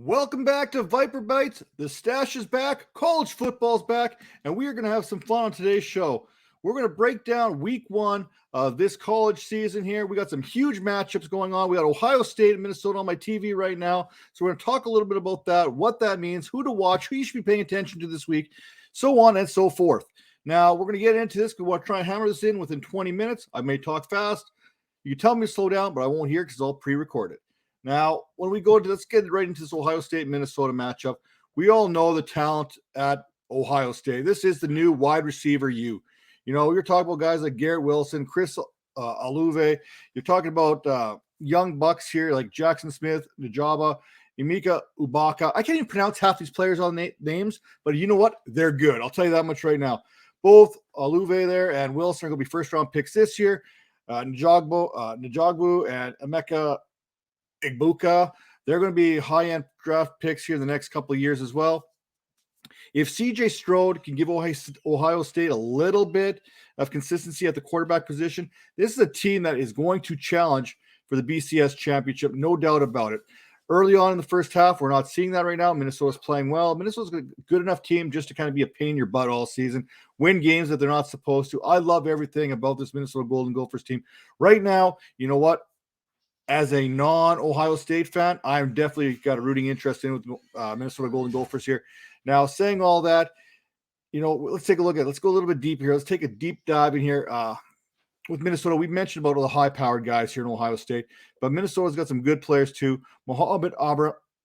Welcome back to Viper Bytes. The stash is back, college football's back, and we are going to have some fun on today's show. We're going to break down week one of this college season here. We got some huge matchups going on. We got Ohio State and Minnesota on my TV right now. So we're going to talk a little bit about that, what that means, who to watch, who you should be paying attention to this week, so on and so forth. Now, we're going to get into this because we want to try and hammer this in within 20 minutes. I may talk fast. You can tell me to slow down, but I won't hear because it's all pre-recorded. Now, when we go to, let's get right into this Ohio State-Minnesota matchup. We all know the talent at Ohio State. This is the new wide receiver U. You know, you're talking about guys like Garrett Wilson, Chris Olave. You're talking about young bucks here like Jackson Smith, Najaba, Emeka Ubaka. I can't even pronounce half these players on names, but you know what? They're good. I'll tell you that much right now. Both Olave there and Wilson are going to be first-round picks this year. Njogbu and Emeka Igbuka, they're going to be high-end draft picks here in the next couple of years as well. If CJ Stroud can give Ohio State a little bit of consistency at the quarterback position, this is a team that is going to challenge for the BCS championship, no doubt about it. Early on in the first half, we're not seeing that right now. Minnesota's playing well. Minnesota's a good enough team just to kind of be a pain in your butt all season, win games that they're not supposed to. I love everything about this Minnesota Golden Gophers team. Right now, you know what? As a non-Ohio State fan, I'm definitely got a rooting interest in with Minnesota Golden Gophers here. Now, saying all that, you know, let's take a look at it. Let's go a little bit deeper here. Let's take a deep dive in here with Minnesota. We mentioned about all the high-powered guys here in Ohio State, but Minnesota's got some good players too. Mohamed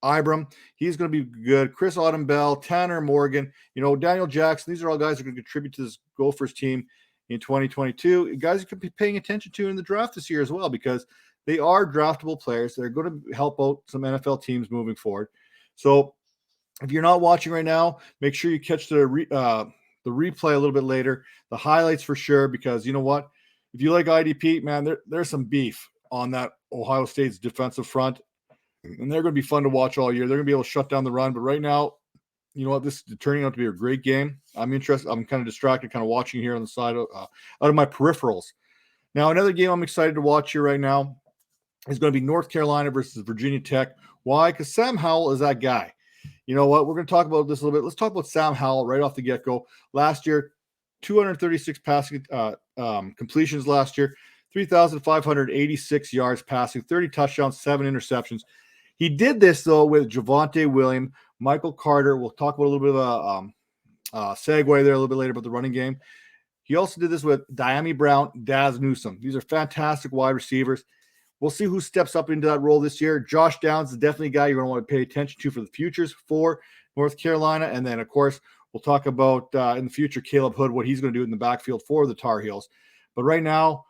Ibram, he's going to be good. Chris Autumn-Bell, Tanner Morgan, you know, Daniel Jackson. These are all guys that are going to contribute to this Gophers team in 2022. Guys you could be paying attention to in the draft this year as well, because they are draftable players. They're going to help out some NFL teams moving forward. So if you're not watching right now, make sure you catch the replay a little bit later, the highlights for sure, because you know what? If you like IDP, man, there's some beef on that Ohio State's defensive front, and they're going to be fun to watch all year. They're going to be able to shut down the run. But right now, you know what? This is turning out to be a great game. I'm interested. I'm kind of distracted, kind of watching here on the side out of my peripherals. Now, another game I'm excited to watch here right now is going to be North Carolina versus Virginia Tech. Why? Because Sam Howell is that guy. You know what? We're going to talk about this a little bit. Let's talk about Sam Howell right off the get-go. Last year, 236 passing completions last year, 3,586 yards passing, 30 touchdowns, 7 interceptions. He did this, though, with Javonte Williams, Michael Carter. We'll talk about a little bit of a segue there a little bit later about the running game. He also did this with Diami Brown, Daz Newsome. These are fantastic wide receivers. We'll see who steps up into that role this year. Josh Downs is definitely a guy you're going to want to pay attention to for the futures for North Carolina. And then, of course, we'll talk about in the future Caleb Hood, what he's going to do in the backfield for the Tar Heels. But right now,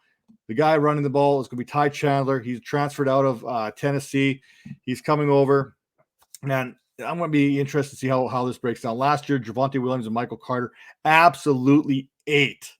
the guy running the ball is going to be Ty Chandler. He's transferred out of Tennessee. He's coming over. And I'm going to be interested to see how this breaks down. Last year, Javonte Williams and Michael Carter absolutely ate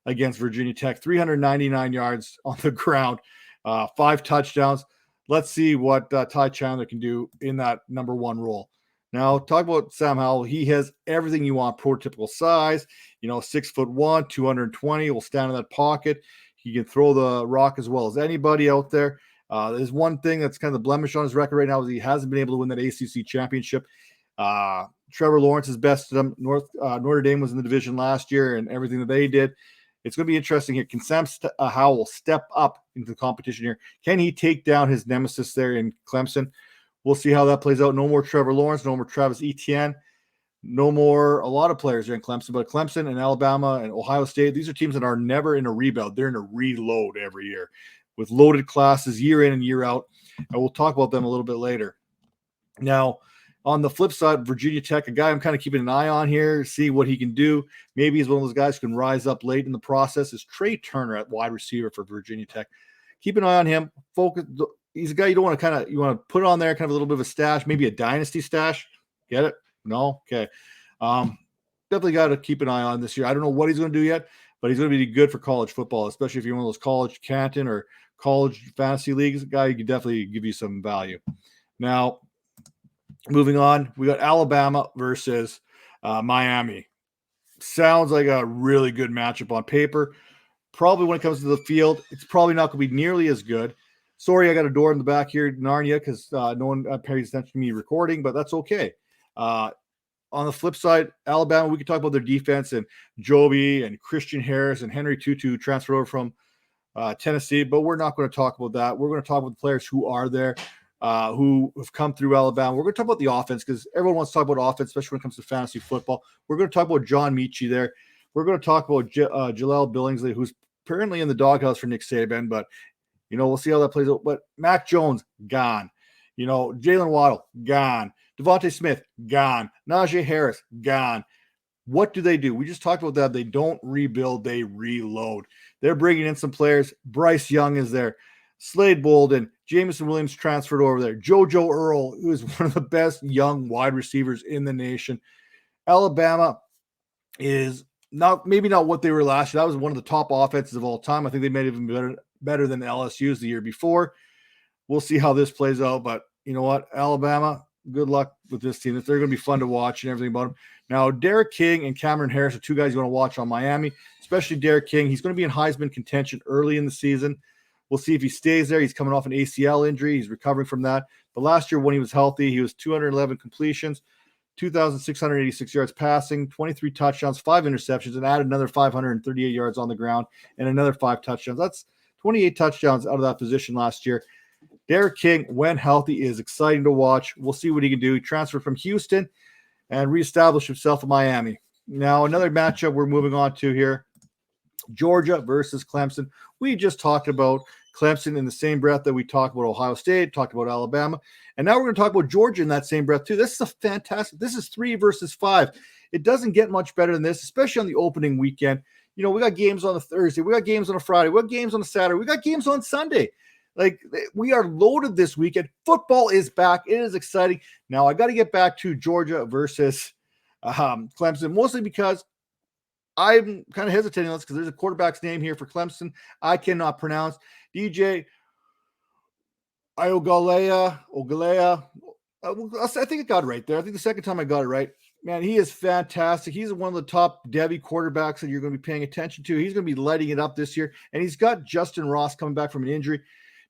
against Virginia Tech. 399 yards on the ground. 5 touchdowns. Let's see what Ty Chandler can do in that number one role. Now, talk about Sam Howell. He has everything you want, prototypical size, 6'1", 220, will stand in that pocket. He can throw the rock as well as anybody out there. There's one thing that's kind of the blemish on his record right now is he hasn't been able to win that ACC championship. Trevor Lawrence is best to them. Notre Dame was in the division last year and everything that they did. It's going to be interesting here. Can Sam Howell step up into the competition here? Can he take down his nemesis there in Clemson? We'll see how that plays out. No more Trevor Lawrence, no more Travis Etienne, no more a lot of players there in Clemson. But Clemson and Alabama and Ohio State, these are teams that are never in a rebuild. They're in a reload every year with loaded classes year in and year out. And we'll talk about them a little bit later. Now, on the flip side, Virginia Tech, a guy I'm kind of keeping an eye on here, see what he can do. Maybe he's one of those guys who can rise up late in the process. Is Trey Turner at wide receiver for Virginia Tech. Keep an eye on him. Focus. He's a guy you don't want to you want to put on there kind of a little bit of a stash, maybe a dynasty stash. Get it? No? Okay. Definitely got to keep an eye on this year. I don't know what he's going to do yet, but he's going to be good for college football, especially if you're one of those college Canton or college fantasy leagues. A guy who can definitely give you some value. Now, moving on, we got Alabama versus Miami. Sounds like a really good matchup on paper. Probably when it comes to the field, it's probably not going to be nearly as good. Sorry, I got a door in the back here, Narnia, because no one pays attention to me recording, but that's okay. On the flip side, Alabama, we could talk about their defense and Joby and Christian Harris and Henry Tutu transferred over from Tennessee, but we're not going to talk about that. We're going to talk about the players who are there, who have come through Alabama. We're going to talk about the offense because everyone wants to talk about offense, especially when it comes to fantasy football. We're going to talk about John Mechie there. We're going to talk about Jaleel Billingsley, who's apparently in the doghouse for Nick Saban, but we'll see how that plays out. But Mac Jones, gone. Jalen Waddle, gone. Devontae Smith, gone. Najee Harris, gone. What do? We just talked about that. They don't rebuild, they reload. They're bringing in some players. Bryce Young is there. Slade Bolden, Jameson Williams transferred over there. JoJo Earl, who is one of the best young wide receivers in the nation. Alabama is maybe not what they were last year. That was one of the top offenses of all time. I think they made it even better than LSU's the year before. We'll see how this plays out, but you know what? Alabama, good luck with this team. They're going to be fun to watch and everything about them. Now, Derek King and Cameron Harris are two guys you want to watch on Miami, especially Derek King. He's going to be in Heisman contention early in the season. We'll see if he stays there. He's coming off an ACL injury. He's recovering from that. But last year when he was healthy, he was 211 completions, 2,686 yards passing, 23 touchdowns, 5 interceptions, and added another 538 yards on the ground and another 5 touchdowns. That's 28 touchdowns out of that position last year. Derek King, when healthy, is exciting to watch. We'll see what he can do. He transferred from Houston and reestablished himself in Miami. Now, another matchup we're moving on to here, Georgia versus Clemson. We just talked about Clemson in the same breath that we talked about Ohio State, talked about Alabama, and now we're going to talk about Georgia in that same breath too. This is this is 3 versus 5. It doesn't get much better than this, especially on the opening weekend. We got games on a Thursday, we got games on a Friday, we got games on a Saturday, we got games on Sunday. Like, we are loaded this weekend. Football is back. It is exciting. Now, I got to get back to Georgia versus Clemson, mostly because I'm kind of hesitating on this because there's a quarterback's name here for Clemson I cannot pronounce. DJ Ogalea. I think I got it right there. I think the second time I got it right. Man, he is fantastic. He's one of the top Devy quarterbacks that you're going to be paying attention to. He's going to be lighting it up this year. And he's got Justin Ross coming back from an injury.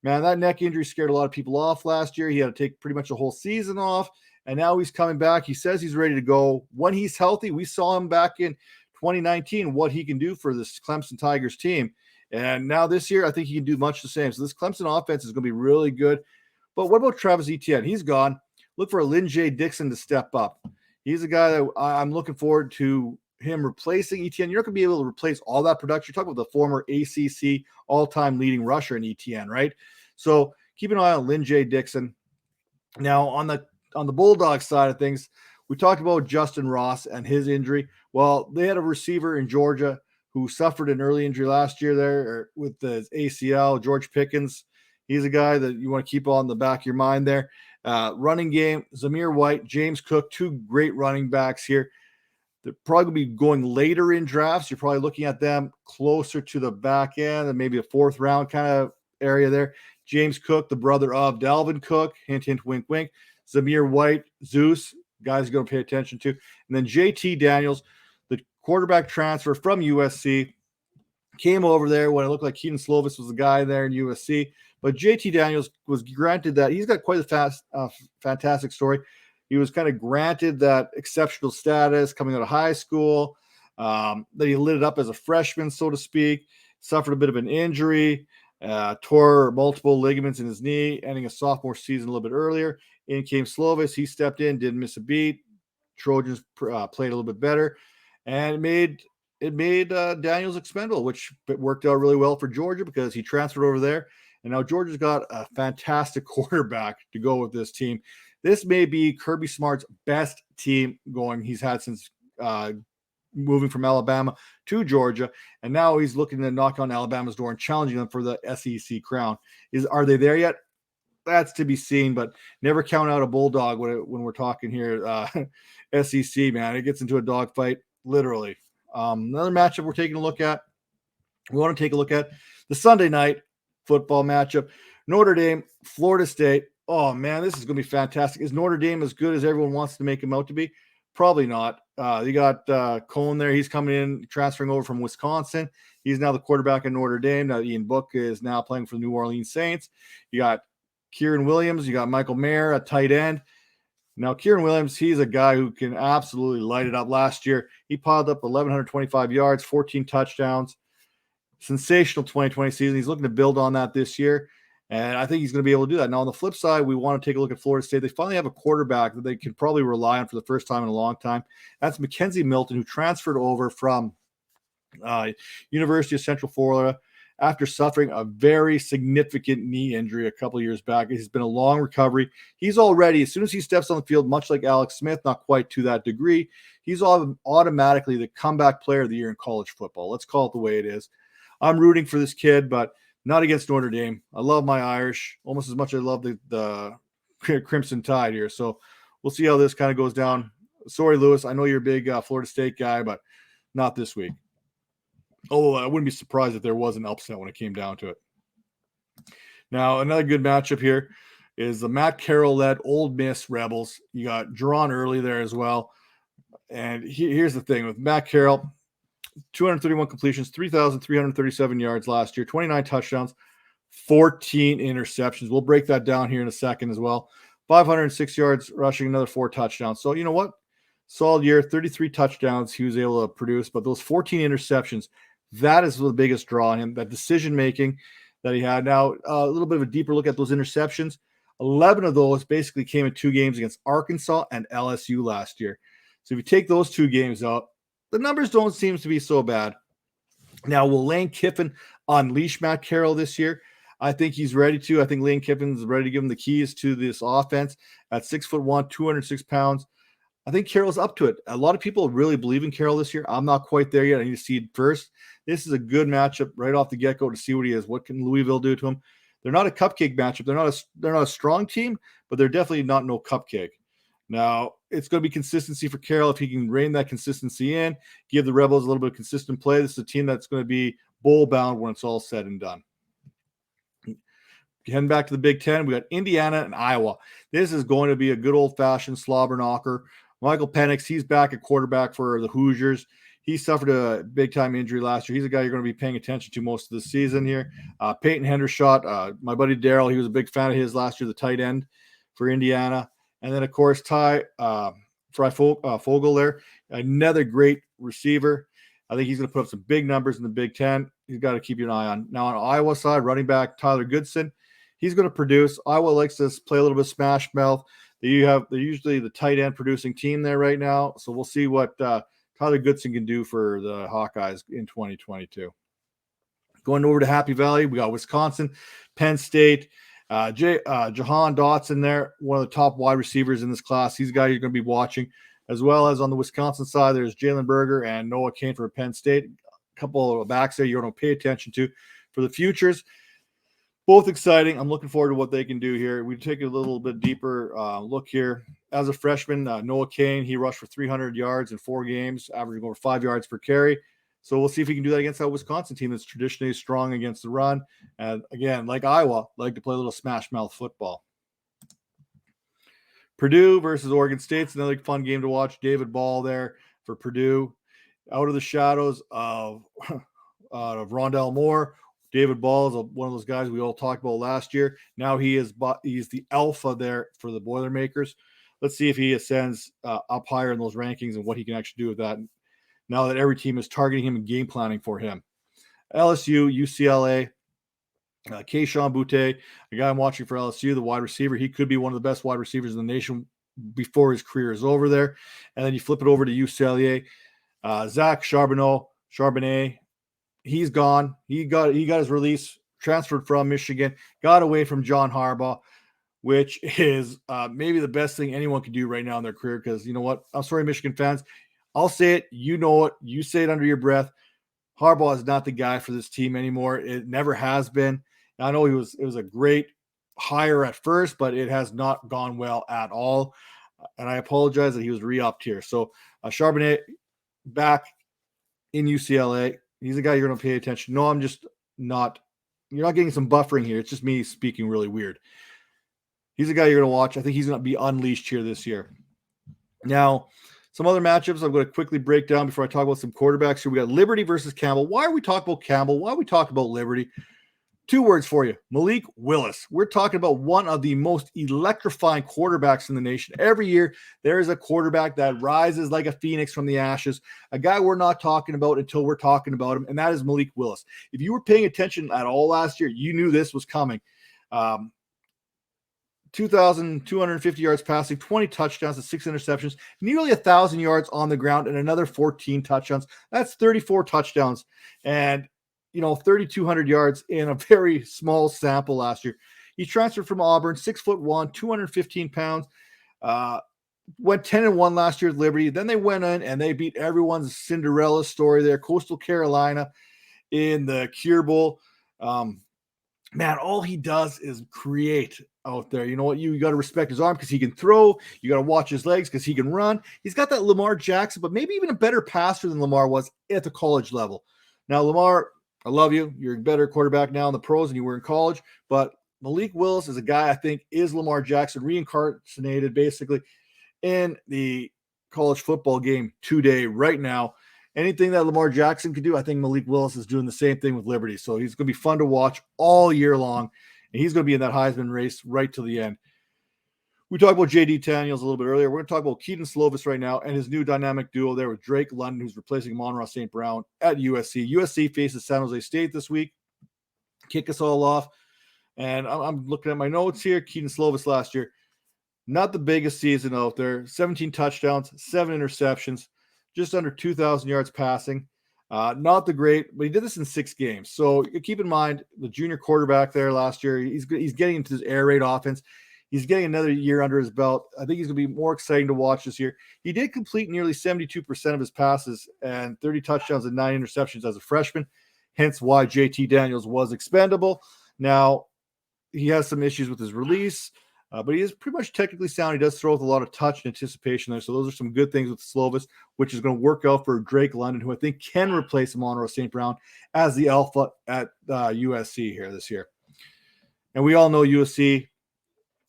Man, that neck injury scared a lot of people off last year. He had to take pretty much a whole season off, and now he's coming back. He says he's ready to go. When he's healthy, we saw him back in 2019, what he can do for this Clemson Tigers team. And now this year, I think he can do much the same. So this Clemson offense is going to be really good. But what about Travis Etienne? He's gone. Look for Lynn J. Dixon to step up. He's a guy that I'm looking forward to him replacing Etienne. You're not going to be able to replace all that production. You're talking about the former ACC all-time leading rusher in Etienne, right? So keep an eye on Lynn J. Dixon. Now, on the Bulldog side of things, we talked about Justin Ross and his injury. Well, they had a receiver in Georgia who suffered an early injury last year there with the ACL, George Pickens. He's a guy that you want to keep on the back of your mind there. Running game, Zamir White, James Cook, 2 great running backs here. They're probably going to be going later in drafts. You're probably looking at them closer to the back end and maybe a 4th round kind of area there. James Cook, the brother of Dalvin Cook, hint, hint, wink, wink. Zamir White, Zeus, guys you're going to pay attention to. And then JT Daniels, the quarterback transfer from USC, came over there when it looked like Keaton Slovis was the guy there in USC. But JT Daniels was granted that. He's got quite a fantastic story. He was kind of granted that exceptional status coming out of high school. That he lit it up as a freshman, so to speak. Suffered a bit of an injury. Tore multiple ligaments in his knee, ending a sophomore season a little bit earlier. In came Slovis. He stepped in, didn't miss a beat. Trojans played a little bit better, and it made Daniels expendable, which worked out really well for Georgia because he transferred over there, and now Georgia's got a fantastic quarterback to go with this team. This may be Kirby Smart's best team going he's had since moving from Alabama to Georgia, and now he's looking to knock on Alabama's door and challenging them for the SEC crown. Are they there yet? That's to be seen, but never count out a Bulldog when we're talking here. SEC, man, it gets into a dogfight, literally. Another matchup we're taking a look at. We want to take a look at the Sunday night football matchup. Notre Dame, Florida State. Oh, man, this is going to be fantastic. Is Notre Dame as good as everyone wants to make him out to be? Probably not. You got Cohn there. He's coming in, transferring over from Wisconsin. He's now the quarterback in Notre Dame. Now Ian Book is now playing for the New Orleans Saints. You got Kieran Williams. You got Michael Mayer, a tight end. Now, Kieran Williams, he's a guy who can absolutely light it up. Last year, he piled up 1,125 yards, 14 touchdowns. Sensational 2020 season. He's looking to build on that this year, and I think he's going to be able to do that. Now, on the flip side, we want to take a look at Florida State. They finally have a quarterback that they can probably rely on for the first time in a long time. That's Mackenzie Milton, who transferred over from University of Central Florida after suffering a very significant knee injury a couple of years back. It's been a long recovery. He's already, as soon as he steps on the field, much like Alex Smith, not quite to that degree, he's automatically the comeback player of the year in college football. Let's call it the way it is. I'm rooting for this kid, but not against Notre Dame. I love my Irish almost as much as I love the Crimson Tide here. So we'll see how this kind of goes down. Sorry, Lewis. I know you're a big Florida State guy, but not this week. Oh, I wouldn't be surprised if there was an upset when it came down to it. Now, another good matchup here is the Matt Carroll-led Ole Miss Rebels. You got Jerron Early there as well. And here's the thing with Matt Carroll. 231 completions, 3,337 yards last year, 29 touchdowns, 14 interceptions. We'll break that down here in a second as well. 506 yards rushing, another 4 touchdowns. So you know what? Solid year, 33 touchdowns he was able to produce, but those 14 interceptions, that is the biggest draw on him, that decision-making that he had. Now, a little bit of a deeper look at those interceptions. 11 of those basically came in 2 games against Arkansas and LSU last year. So if you take those 2 games out, the numbers don't seem to be so bad. Now, will Lane Kiffin unleash Matt Carroll this year? I think he's ready to. I think Lane Kiffin's ready to give him the keys to this offense. At 6'1", 206 pounds, I think Carroll's up to it. A lot of people really believe in Carroll this year. I'm not quite there yet. I need to see it first. This is a good matchup right off the get-go to see what he is. What can Louisville do to him? They're not a cupcake matchup. They're not a strong team, but they're definitely not no cupcake. Now, it's going to be consistency for Carroll. If he can rein that consistency in, give the Rebels a little bit of consistent play, this is a team that's going to be bowl-bound when it's all said and done. Heading back to the Big Ten, we got Indiana and Iowa. This is going to be a good old-fashioned slobber knocker. Michael Penix, he's back at quarterback for the Hoosiers. He suffered a big-time injury last year. He's a guy you're going to be paying attention to most of the season here. Peyton Hendershot, my buddy Daryl, he was a big fan of his last year, the tight end for Indiana. And then, of course, Ty Fogel there, another great receiver. I think he's going to put up some big numbers in the Big Ten. He's got to keep an eye on. Now, on Iowa side, running back Tyler Goodson, he's going to produce. Iowa likes to play a little bit of smash mouth. They're usually the tight end producing team there right now. So we'll see what Tyler Goodson can do for the Hawkeyes in 2022. Going over to Happy Valley, we got Wisconsin, Penn State. Jahan Dotson there, one of the top wide receivers in this class. He's a guy you're going to be watching. As well as on the Wisconsin side, there's Jalen Berger and Noah Cain for Penn State. A couple of backs there you're going to pay attention to for the futures. Both exciting. I'm looking forward to what they can do here. We take a little bit deeper look here. As a freshman, Noah Cain, he rushed for 300 yards in 4 games, averaging over 5 yards per carry. So we'll see if he can do that against that Wisconsin team that's traditionally strong against the run. And again, like Iowa, like to play a little smash mouth football. Purdue versus Oregon State's another fun game to watch. David Ball there for Purdue. Out of the shadows of Rondell Moore. David Ball is one of those guys we all talked about last year. Now he's the alpha there for the Boilermakers. Let's see if he ascends up higher in those rankings and what he can actually do with that now that every team is targeting him and game planning for him. LSU, UCLA, Keyshawn Butte, a guy I'm watching for LSU, the wide receiver. He could be one of the best wide receivers in the nation before his career is over there. And then you flip it over to UCLA. Zach Charbonnet, he's gone. He got his release, transferred from Michigan, got away from John Harbaugh, which is maybe the best thing anyone can do right now in their career. Because you know what? I'm sorry, Michigan fans. I'll say it. You know it. You say it under your breath. Harbaugh is not the guy for this team anymore. It never has been. I know it was a great hire at first, but it has not gone well at all. And I apologize that he was re-upped here. So Charbonnet back in UCLA. He's a guy you're going to pay attention. No, I'm just not. You're not getting some buffering here. It's just me speaking really weird. He's a guy you're going to watch. I think he's going to be unleashed here this year. Now, Some other matchups I'm going to quickly break down before I talk about some quarterbacks here. We got Liberty versus Campbell. Why are we talking about Campbell? Why are we talking about Liberty? 2 words for you. Malik Willis. We're talking about one of the most electrifying quarterbacks in the nation. Every year, there is a quarterback that rises like a phoenix from the ashes, a guy we're not talking about until we're talking about him, and that is Malik Willis. If you were paying attention at all last year, you knew this was coming. 2,250 yards passing, 20 touchdowns and 6 interceptions, nearly 1,000 yards on the ground, and another 14 touchdowns. That's 34 touchdowns and 3,200 yards in a very small sample last year. He transferred from Auburn, 6'1", 215 pounds. Went 10-1 last year at Liberty. Then they went in and they beat everyone's Cinderella story there, Coastal Carolina, in the Cure Bowl. Man, all he does is create out there. You know what? You got to respect his arm because he can throw. You got to watch his legs because he can run. He's got that Lamar Jackson, but maybe even a better passer than Lamar was at the college level. Now, Lamar, I love you. You're a better quarterback now in the pros than you were in college, but Malik Willis is a guy I think is Lamar Jackson reincarnated basically in the college football game today, right now. Anything that Lamar Jackson could do, I think Malik Willis is doing the same thing with Liberty. So he's going to be fun to watch all year long, and he's going to be in that Heisman race right to the end. We talked about J.D. Daniels a little bit earlier. We're going to talk about Keaton Slovis right now and his new dynamic duo there with Drake London, who's replacing Amon-Ra St. Brown at USC. USC faces San Jose State this week. Kick us all off. And I'm looking at my notes here. Keaton Slovis last year, not the biggest season out there. 17 touchdowns, 7 interceptions, just under 2,000 yards passing. Not the great, but he did this in 6 games. So keep in mind the junior quarterback there last year. He's getting into his air raid offense. He's getting another year under his belt. I think he's going to be more exciting to watch this year. He did complete nearly 72% of his passes and 30 touchdowns and 9 interceptions as a freshman, hence why JT Daniels was expendable. Now, he has some issues with his release, but he is pretty much technically sound. He does throw with a lot of touch and anticipation there. So those are some good things with Slovis, which is going to work out for Drake London, who I think can replace Amon-Ra St. Brown as the alpha at USC here this year. And we all know USC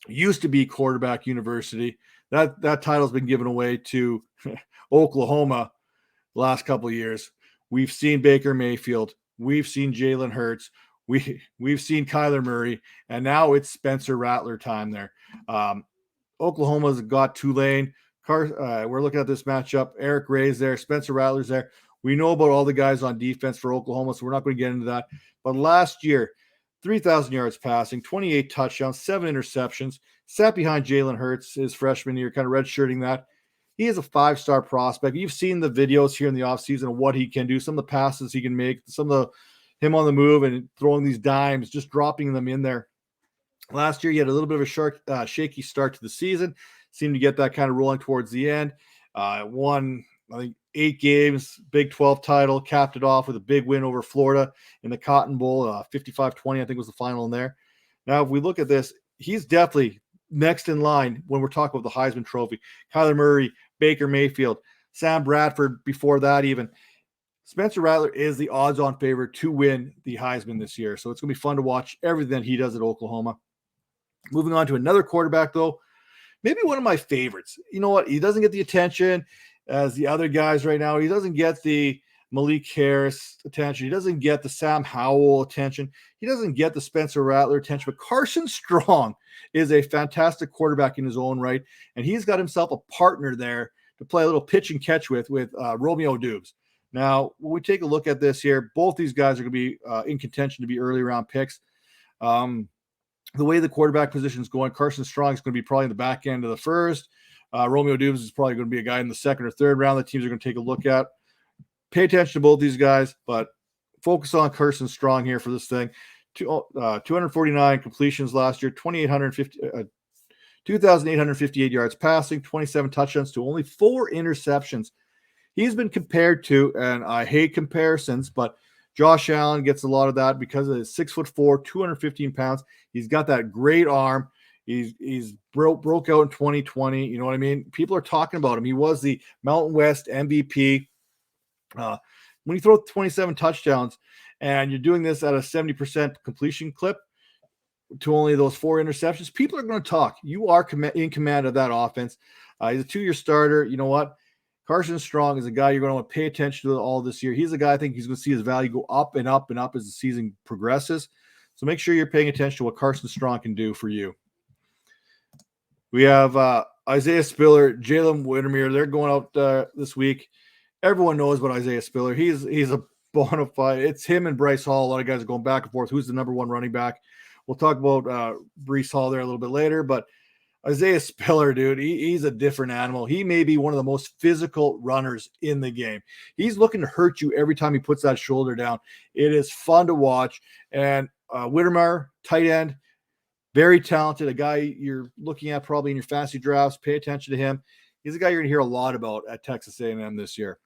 used to be quarterback university. That title's been given away to Oklahoma the last couple of years. We've seen Baker Mayfield. We've seen Jalen Hurts. We've seen Kyler Murray, and now it's Spencer Rattler time there. Oklahoma's got Tulane. We're looking at this matchup. Eric Ray's there. Spencer Rattler's there. We know about all the guys on defense for Oklahoma, so we're not going to get into that. But last year, 3,000 yards passing, 28 touchdowns, 7 interceptions, sat behind Jalen Hurts his freshman year, kind of redshirting that. He is a 5-star prospect. You've seen the videos here in the offseason of what he can do, some of the passes he can make, some of him on the move and throwing these dimes, just dropping them in there. Last year, he had a little bit of a shaky start to the season, seemed to get that kind of rolling towards the end. Won, I think, 8 games, Big 12 title, capped it off with a big win over Florida in the Cotton Bowl, 55-20, I think was the final in there. Now, if we look at this, he's definitely next in line when we're talking about the Heisman Trophy. Kyler Murray, Baker Mayfield, Sam Bradford before that even. Spencer Rattler is the odds-on favorite to win the Heisman this year, so it's going to be fun to watch everything he does at Oklahoma. Moving on to another quarterback, though, maybe one of my favorites. You know what? He doesn't get the attention as the other guys right now. He doesn't get the Malik Harris attention. He doesn't get the Sam Howell attention. He doesn't get the Spencer Rattler attention. But Carson Strong is a fantastic quarterback in his own right, and he's got himself a partner there to play a little pitch and catch with Romeo Dubes. Now, when we take a look at this here, both these guys are going to be in contention to be early round picks. The way the quarterback position is going, Carson Strong is going to be probably in the back end of the first. Romeo Dubes is probably going to be a guy in the second or third round that teams are going to take a look at. Pay attention to both these guys, but focus on Carson Strong here for this thing. 249 completions last year, 2,858 yards passing, 27 touchdowns to only 4 interceptions. He's been compared to, and I hate comparisons, but Josh Allen gets a lot of that because of his 6'4", 215 pounds. He's got that great arm. He's broke out in 2020. You know what I mean? People are talking about him. He was the Mountain West MVP. When you throw 27 touchdowns and you're doing this at a 70% completion clip to only those 4 interceptions, people are going to talk. You are in command of that offense. He's a 2-year starter. You know what? Carson Strong is a guy you're going to want to pay attention to all this year. He's a guy I think he's going to see his value go up and up and up as the season progresses. So make sure you're paying attention to what Carson Strong can do for you. We have Isaiah Spiller, Jalen Whittemere. They're going out this week. Everyone knows about Isaiah Spiller. He's a bona fide. It's him and Bryce Hall. A lot of guys are going back and forth. Who's the number one running back? We'll talk about Bryce Hall there a little bit later, but Isaiah Spiller, dude, he's a different animal. He may be one of the most physical runners in the game. He's looking to hurt you every time he puts that shoulder down. It is fun to watch. And Whittemire, tight end, very talented, a guy you're looking at probably in your fantasy drafts. Pay attention to him. He's a guy you're going to hear a lot about at Texas A&M this year.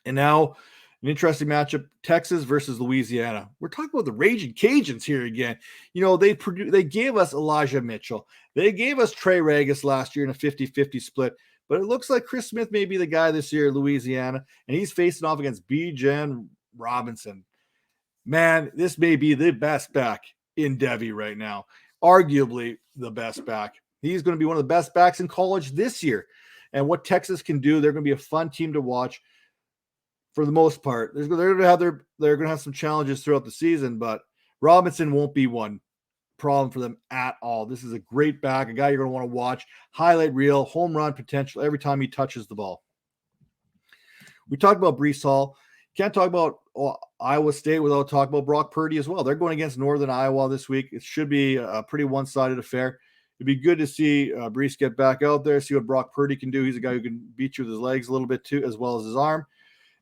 And now an interesting matchup, Texas versus Louisiana. We're talking about the Raging Cajuns here again. You know, they gave us Elijah Mitchell. They gave us Trey Regis last year in a 50-50 split. But it looks like Chris Smith may be the guy this year at Louisiana, and he's facing off against Bijan Robinson. Man, this may be the best back in Devy right now. Arguably the best back. He's going to be one of the best backs in college this year. And what Texas can do, they're going to be a fun team to watch. For the most part, they're going to have some challenges throughout the season, but Robinson won't be one problem for them at all. This is a great back, a guy you're going to want to watch. Highlight reel, home run potential every time he touches the ball. We talked about Bryce Hall. Can't talk about Iowa State without talking about Brock Purdy as well. They're going against Northern Iowa this week. It should be a pretty one-sided affair. It'd be good to see Bryce get back out there, see what Brock Purdy can do. He's a guy who can beat you with his legs a little bit too, as well as his arm.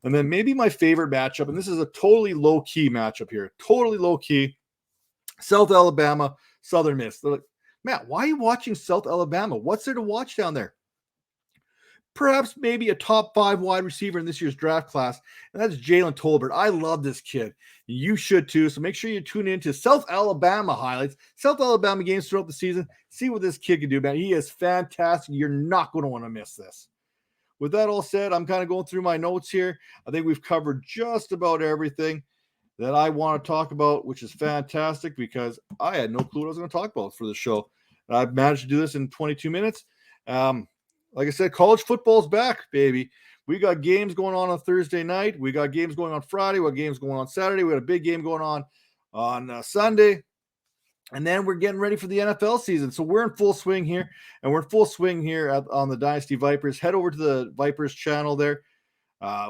And then maybe my favorite matchup, and this is a totally low-key matchup here. Totally low-key. South Alabama, Southern Miss. They're like, Matt, why are you watching South Alabama? What's there to watch down there? Perhaps maybe a top 5 wide receiver in this year's draft class, and that's Jalen Tolbert. I love this kid. You should too. So make sure you tune in to South Alabama highlights, South Alabama games throughout the season. See what this kid can do, man. He is fantastic. You're not going to want to miss this. With that all said, I'm kind of going through my notes here. I think we've covered just about everything that I want to talk about, which is fantastic because I had no clue what I was going to talk about for the show. I've managed to do this in 22 minutes. Like I said, college football's back, baby. We got games going on Thursday night. We got games going on Friday. We got games going on Saturday. We got a big game going on Sunday. And then we're getting ready for the NFL season. So we're in full swing here. And we're in full swing here on the Dynasty Vipers. Head over to the Vipers channel there.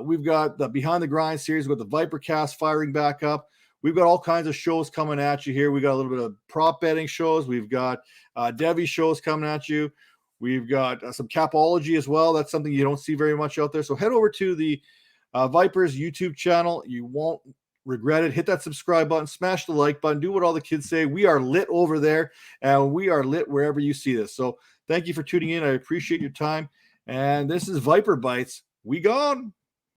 We've got the Behind the Grind series. We've got the Vipercast firing back up. We've got all kinds of shows coming at you here. We got a little bit of prop betting shows. We've got Devy shows coming at you. We've got some Capology as well. That's something you don't see very much out there. So head over to the Vipers YouTube channel. You won't regret it. Hit that subscribe button, smash the like button, do what all the kids say. We are lit over there, and we are lit wherever you see this. So thank you for tuning in. I appreciate your time. And this is Viper Bytes. We gone.